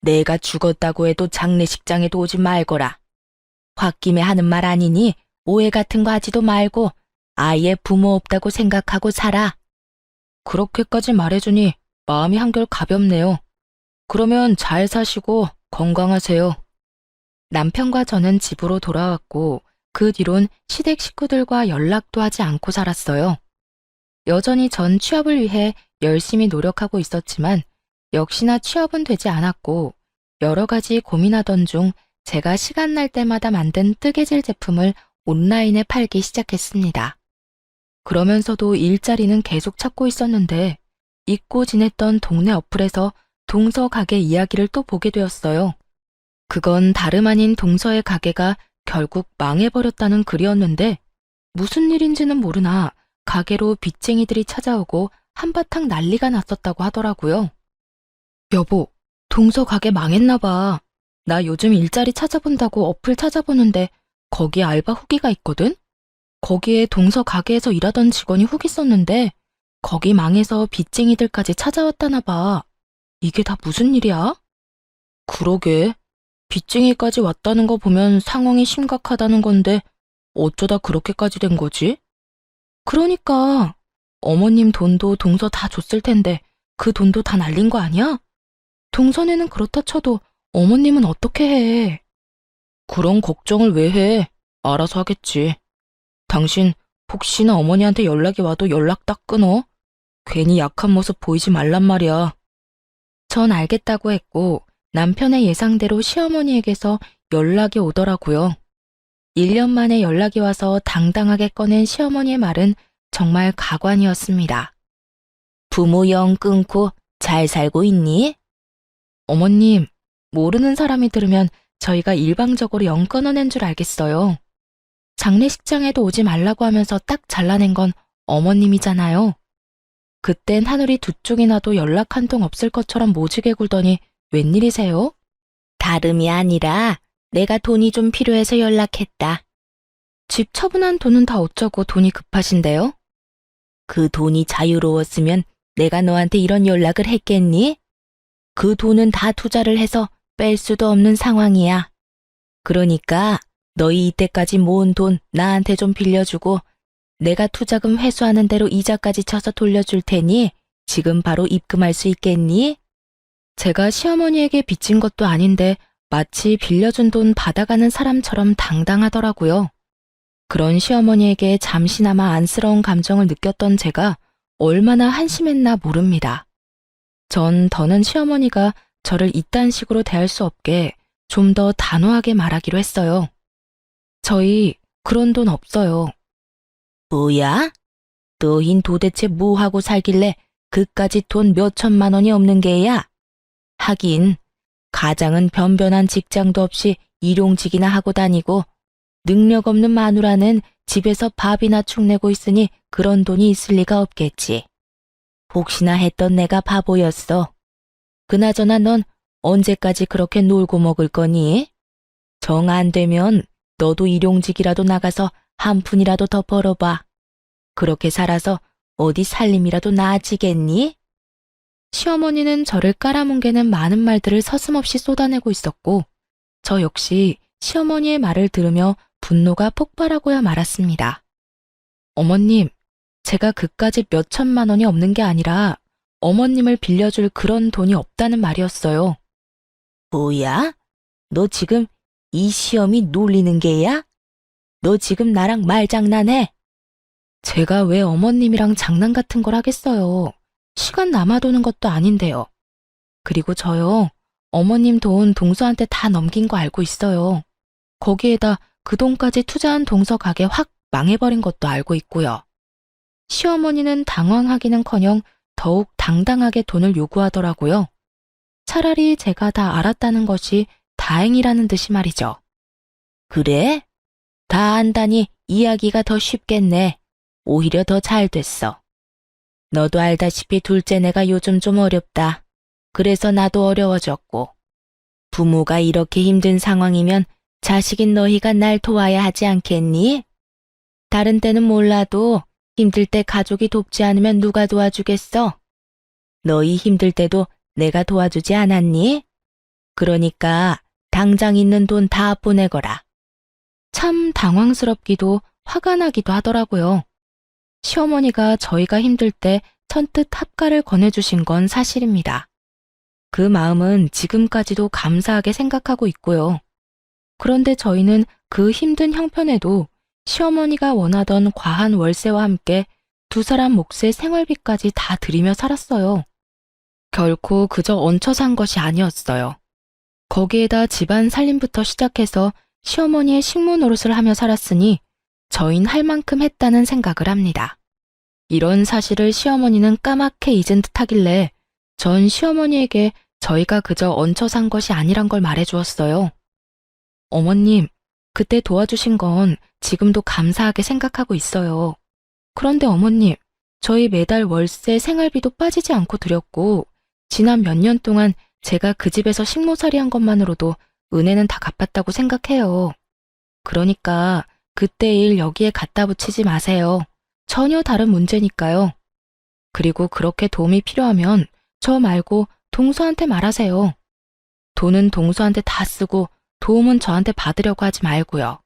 내가 죽었다고 해도 장례식장에도 오지 말거라. 홧김에 하는 말 아니니 오해 같은 거 하지도 말고 아예 부모 없다고 생각하고 살아. 그렇게까지 말해주니 마음이 한결 가볍네요. 그러면 잘 사시고 건강하세요. 남편과 저는 집으로 돌아왔고 그 뒤론 시댁 식구들과 연락도 하지 않고 살았어요. 여전히 전 취업을 위해 열심히 노력하고 있었지만 역시나 취업은 되지 않았고 여러 가지 고민하던 중 제가 시간 날 때마다 만든 뜨개질 제품을 온라인에 팔기 시작했습니다. 그러면서도 일자리는 계속 찾고 있었는데 잊고 지냈던 동네 어플에서 동서 가게 이야기를 또 보게 되었어요. 그건 다름 아닌 동서의 가게가 결국 망해버렸다는 글이었는데 무슨 일인지는 모르나 가게로 빚쟁이들이 찾아오고 한바탕 난리가 났었다고 하더라고요. 여보, 동서 가게 망했나 봐. 나 요즘 일자리 찾아본다고 어플 찾아보는데 거기 알바 후기가 있거든? 거기에 동서 가게에서 일하던 직원이 후기 썼는데 거기 망해서 빚쟁이들까지 찾아왔다나 봐. 이게 다 무슨 일이야? 그러게. 빚쟁이까지 왔다는 거 보면 상황이 심각하다는 건데 어쩌다 그렇게까지 된 거지? 그러니까 어머님 돈도 동서 다 줬을 텐데 그 돈도 다 날린 거 아니야? 동서네는 그렇다 쳐도 어머님은 어떻게 해? 그런 걱정을 왜 해? 알아서 하겠지. 당신 혹시나 어머니한테 연락이 와도 연락 딱 끊어? 괜히 약한 모습 보이지 말란 말이야. 전 알겠다고 했고 남편의 예상대로 시어머니에게서 연락이 오더라고요. 1년 만에 연락이 와서 당당하게 꺼낸 시어머니의 말은 정말 가관이었습니다. 부모 영 끊고 잘 살고 있니? 어머님, 모르는 사람이 들으면 저희가 일방적으로 영 끊어낸 줄 알겠어요. 장례식장에도 오지 말라고 하면서 딱 잘라낸 건 어머님이잖아요. 그땐 하늘이 두 쪽이 나도 연락 한 통 없을 것처럼 모지게 굴더니 웬일이세요? 다름이 아니라 내가 돈이 좀 필요해서 연락했다. 집 처분한 돈은 다 어쩌고 돈이 급하신데요? 그 돈이 자유로웠으면 내가 너한테 이런 연락을 했겠니? 그 돈은 다 투자를 해서 뺄 수도 없는 상황이야. 그러니까 너희 이때까지 모은 돈 나한테 좀 빌려주고 내가 투자금 회수하는 대로 이자까지 쳐서 돌려줄 테니 지금 바로 입금할 수 있겠니? 제가 시어머니에게 빚진 것도 아닌데 마치 빌려준 돈 받아가는 사람처럼 당당하더라고요. 그런 시어머니에게 잠시나마 안쓰러운 감정을 느꼈던 제가 얼마나 한심했나 모릅니다. 전 더는 시어머니가 저를 이딴 식으로 대할 수 없게 좀 더 단호하게 말하기로 했어요. 저희 그런 돈 없어요. 뭐야? 너흰 도대체 뭐 하고 살길래 그까짓 돈 몇 천만 원이 없는 게야? 하긴 가장은 변변한 직장도 없이 일용직이나 하고 다니고 능력 없는 마누라는 집에서 밥이나 축내고 있으니 그런 돈이 있을 리가 없겠지. 혹시나 했던 내가 바보였어. 그나저나 넌 언제까지 그렇게 놀고 먹을 거니? 정 안 되면 너도 일용직이라도 나가서 한 푼이라도 더 벌어봐. 그렇게 살아서 어디 살림이라도 나아지겠니? 시어머니는 저를 깔아뭉개는 많은 말들을 서슴없이 쏟아내고 있었고 저 역시 시어머니의 말을 들으며 분노가 폭발하고야 말았습니다. 어머님, 제가 그까짓 몇 천만 원이 없는 게 아니라 어머님을 빌려줄 그런 돈이 없다는 말이었어요. 뭐야? 너 지금 이 시험이 놀리는 게야? 너 지금 나랑 말장난해? 제가 왜 어머님이랑 장난 같은 걸 하겠어요. 시간 남아도는 것도 아닌데요. 그리고 저요, 어머님 돈 동서한테 다 넘긴 거 알고 있어요. 거기에다 그 돈까지 투자한 동서 가게 확 망해버린 것도 알고 있고요. 시어머니는 당황하기는커녕 더욱 당당하게 돈을 요구하더라고요. 차라리 제가 다 알았다는 것이 다행이라는 듯이 말이죠. 그래? 다 안다니 이야기가 더 쉽겠네. 오히려 더 잘 됐어. 너도 알다시피 둘째내가 요즘 좀 어렵다. 그래서 나도 어려워졌고. 부모가 이렇게 힘든 상황이면 자식인 너희가 날 도와야 하지 않겠니? 다른 때는 몰라도 힘들 때 가족이 돕지 않으면 누가 도와주겠어? 너희 힘들 때도 내가 도와주지 않았니? 그러니까 당장 있는 돈 다 보내거라. 참 당황스럽기도 화가 나기도 하더라고요. 시어머니가 저희가 힘들 때 선뜻 합가를 권해주신 건 사실입니다. 그 마음은 지금까지도 감사하게 생각하고 있고요. 그런데 저희는 그 힘든 형편에도 시어머니가 원하던 과한 월세와 함께 두 사람 몫의 생활비까지 다 들이며 살았어요. 결코 그저 얹혀 산 것이 아니었어요. 거기에다 집안 살림부터 시작해서 시어머니의 식모 노릇을 하며 살았으니 저흰 할 만큼 했다는 생각을 합니다. 이런 사실을 시어머니는 까맣게 잊은 듯 하길래 전 시어머니에게 저희가 그저 얹혀 산 것이 아니란 걸 말해주었어요. 어머님, 그때 도와주신 건 지금도 감사하게 생각하고 있어요. 그런데 어머님, 저희 매달 월세 생활비도 빠지지 않고 드렸고 지난 몇 년 동안 제가 그 집에서 식모살이 한 것만으로도 은혜는 다 갚았다고 생각해요. 그러니까 그때 일 여기에 갖다 붙이지 마세요. 전혀 다른 문제니까요. 그리고 그렇게 도움이 필요하면 저 말고 동서한테 말하세요. 돈은 동서한테 다 쓰고 도움은 저한테 받으려고 하지 말고요.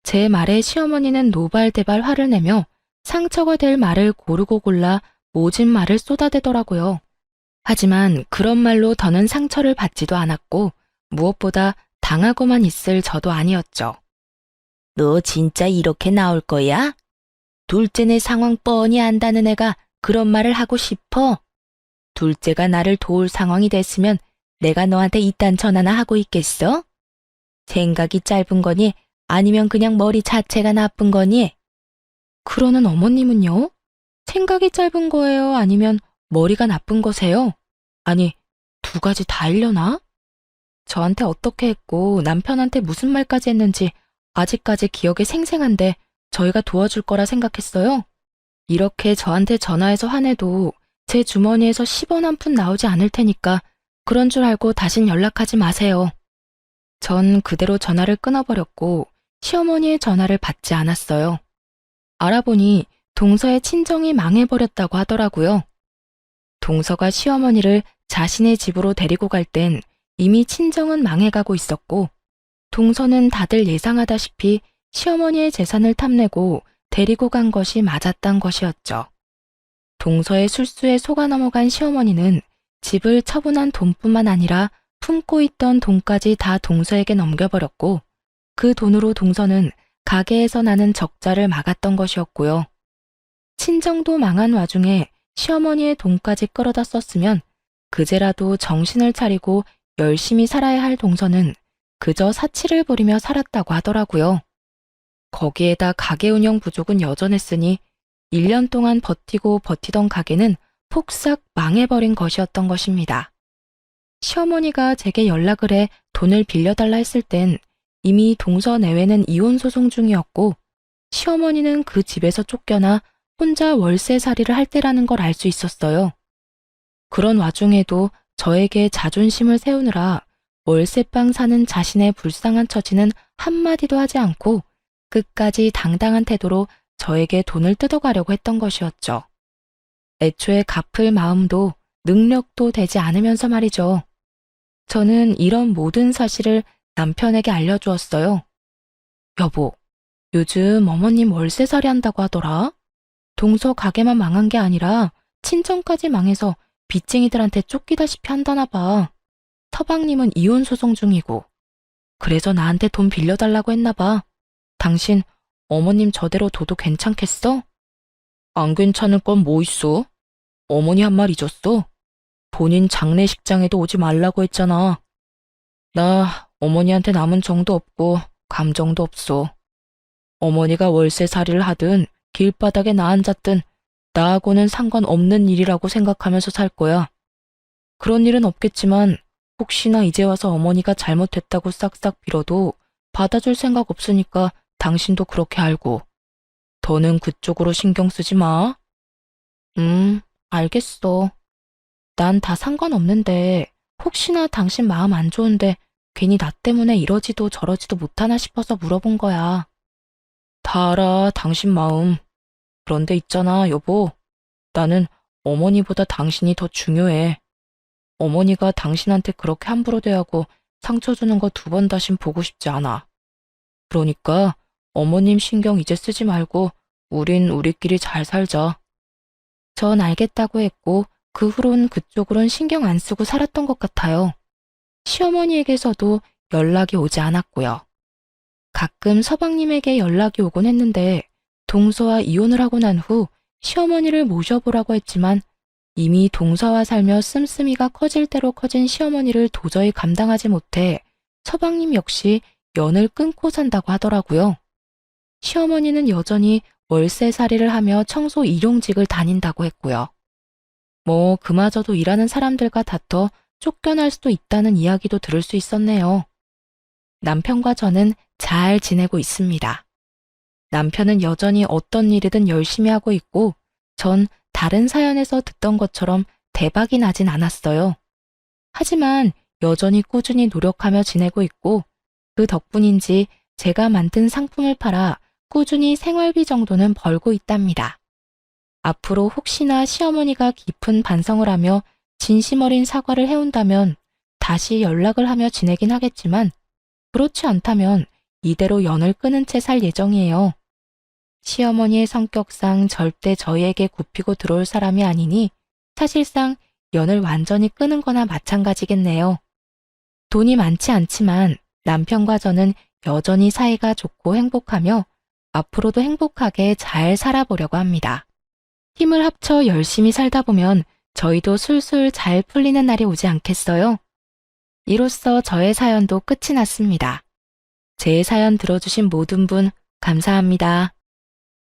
제 말에 시어머니는 노발대발 화를 내며 상처가 될 말을 고르고 골라 모진 말을 쏟아대더라고요. 하지만 그런 말로 더는 상처를 받지도 않았고 무엇보다 당하고만 있을 저도 아니었죠. 너 진짜 이렇게 나올 거야? 둘째네 상황 뻔히 안다는 애가 그런 말을 하고 싶어? 둘째가 나를 도울 상황이 됐으면 내가 너한테 이딴 전화나 하고 있겠어? 생각이 짧은 거니 아니면 그냥 머리 자체가 나쁜 거니? 그러는 어머님은요? 생각이 짧은 거예요? 아니면 머리가 나쁜 거세요? 아니, 두 가지 다 일려나? 저한테 어떻게 했고 남편한테 무슨 말까지 했는지 아직까지 기억에 생생한데 저희가 도와줄 거라 생각했어요? 이렇게 저한테 전화해서 화내도 제 주머니에서 10원 한 푼 나오지 않을 테니까 그런 줄 알고 다신 연락하지 마세요. 전 그대로 전화를 끊어버렸고 시어머니의 전화를 받지 않았어요. 알아보니 동서의 친정이 망해버렸다고 하더라고요. 동서가 시어머니를 자신의 집으로 데리고 갈 땐 이미 친정은 망해가고 있었고 동서는 다들 예상하다시피 시어머니의 재산을 탐내고 데리고 간 것이 맞았단 것이었죠. 동서의 술수에 속아 넘어간 시어머니는 집을 처분한 돈뿐만 아니라 품고 있던 돈까지 다 동서에게 넘겨버렸고 그 돈으로 동서는 가게에서 나는 적자를 막았던 것이었고요. 친정도 망한 와중에 시어머니의 돈까지 끌어다 썼으면 그제라도 정신을 차리고 열심히 살아야 할 동서는 그저 사치를 부리며 살았다고 하더라고요. 거기에다 가게 운영 부족은 여전했으니 1년 동안 버티고 버티던 가게는 폭삭 망해버린 것이었던 것입니다. 시어머니가 제게 연락을 해 돈을 빌려달라 했을 땐 이미 동서 내외는 이혼 소송 중이었고 시어머니는 그 집에서 쫓겨나 혼자 월세살이를 할 때라는 걸 알 수 있었어요. 그런 와중에도 저에게 자존심을 세우느라 월세방 사는 자신의 불쌍한 처지는 한마디도 하지 않고 끝까지 당당한 태도로 저에게 돈을 뜯어가려고 했던 것이었죠. 애초에 갚을 마음도 능력도 되지 않으면서 말이죠. 저는 이런 모든 사실을 남편에게 알려주었어요. 여보, 요즘 어머님 월세살이 한다고 하더라. 동서 가게만 망한 게 아니라 친정까지 망해서 빚쟁이들한테 쫓기다시피 한다나 봐. 서방님은 이혼 소송 중이고. 그래서 나한테 돈 빌려달라고 했나 봐. 당신 어머님 저대로 둬도 괜찮겠어? 안 괜찮을 건 뭐 있어? 어머니 한 말 잊었어? 본인 장례식장에도 오지 말라고 했잖아. 나 어머니한테 남은 정도 없고 감정도 없어. 어머니가 월세살이를 하든 길바닥에 나 앉았든 나하고는 상관없는 일이라고 생각하면서 살 거야. 그런 일은 없겠지만 혹시나 이제 와서 어머니가 잘못했다고 싹싹 빌어도 받아줄 생각 없으니까 당신도 그렇게 알고. 더는 그쪽으로 신경 쓰지 마. 알겠어. 난 다 상관없는데 혹시나 당신 마음 안 좋은데 괜히 나 때문에 이러지도 저러지도 못하나 싶어서 물어본 거야. 다 알아, 당신 마음. 그런데 있잖아, 여보. 나는 어머니보다 당신이 더 중요해. 어머니가 당신한테 그렇게 함부로 대하고 상처 주는 거 두 번 다신 보고 싶지 않아. 그러니까 어머님 신경 이제 쓰지 말고 우린 우리끼리 잘 살자. 전 알겠다고 했고 그 후론 그쪽으론 신경 안 쓰고 살았던 것 같아요. 시어머니에게서도 연락이 오지 않았고요. 가끔 서방님에게 연락이 오곤 했는데 동서와 이혼을 하고 난 후 시어머니를 모셔보라고 했지만 이미 동서와 살며 씀씀이가 커질 대로 커진 시어머니를 도저히 감당하지 못해 서방님 역시 연을 끊고 산다고 하더라고요. 시어머니는 여전히 월세살이를 하며 청소 일용직을 다닌다고 했고요. 뭐 그마저도 일하는 사람들과 다퉈 쫓겨날 수도 있다는 이야기도 들을 수 있었네요. 남편과 저는 잘 지내고 있습니다. 남편은 여전히 어떤 일이든 열심히 하고 있고 전 다른 사연에서 듣던 것처럼 대박이 나진 않았어요. 하지만 여전히 꾸준히 노력하며 지내고 있고 그 덕분인지 제가 만든 상품을 팔아 꾸준히 생활비 정도는 벌고 있답니다. 앞으로 혹시나 시어머니가 깊은 반성을 하며 진심 어린 사과를 해온다면 다시 연락을 하며 지내긴 하겠지만 그렇지 않다면 이대로 연을 끊은 채 살 예정이에요. 시어머니의 성격상 절대 저희에게 굽히고 들어올 사람이 아니니 사실상 연을 완전히 끊은 거나 마찬가지겠네요. 돈이 많지 않지만 남편과 저는 여전히 사이가 좋고 행복하며 앞으로도 행복하게 잘 살아보려고 합니다. 힘을 합쳐 열심히 살다 보면 저희도 술술 잘 풀리는 날이 오지 않겠어요? 이로써 저의 사연도 끝이 났습니다. 제 사연 들어주신 모든 분 감사합니다.